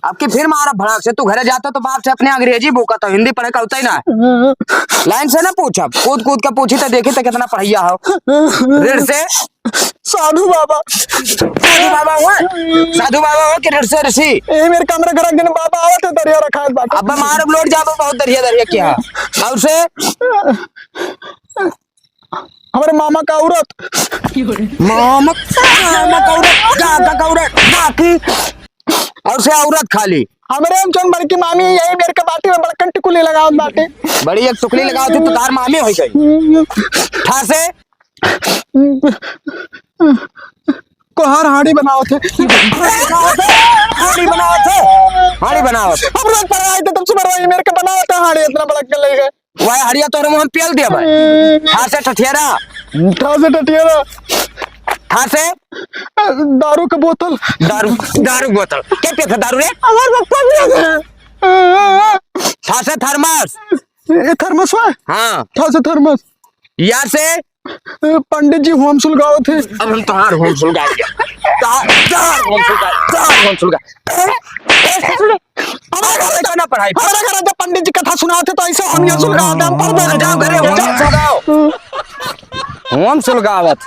आपकी फिर मारा भड़क से तू घरे जाता तो बाप से अपने अंग्रेजी बोका तो हिंदी पढ़े का होता ही ना। लाइन से ना पूछा, कूद कूद के पूछी तो देखी तो कितना पढ़िया हो। ऋण से साधु बाबा हुआ, साधु बाबा हो कि ऋण से ऋषि। ये मेरे कमरे घर दिन बाबा आवत है दरिया रखा है बाटा। अब मार लोट जाबो बहुत दरिया दरिया क्या और से हमारे मामा का औरत मामा का औरत का औरत बाकी और से औरत खाली हमारे हम चोन बड़की मामी यही मेरे के बाटी में बड़कन टिकुली लगाओ बाटे। बड़ी एक टुकड़ी लगाओ थी तो तार मामी हो गई। ठासे कोहार हाड़ी बनाओ थे हाड़ी बनाओ हम रोज पर आए थे तुम सुबह रोज मेरे के बनाओ था हाड़ी इतना बड़क के ले गए। वह हड़िया तोरे मुंह में पेल दिया भाई। ठासे ठठियारा ठासे टटियारा ठासे दारू का बोतल दारू बोतल क्या पिया दारू रे। हमारे पप्पा भी ठासे थर्मस ये थर्मस है। हाँ ठासे थर्मस या से पंडित जी होम सुलगाओ थे। अब हम तुम्हार होम सुलगा हमारा पढ़ाई हमारा घर जब पंडित जी कथा सुनाते तो ऐसे हम यहाँ सुलगाओ हम पढ़ जाओ करे होम सुलगाओ होम सुलगावत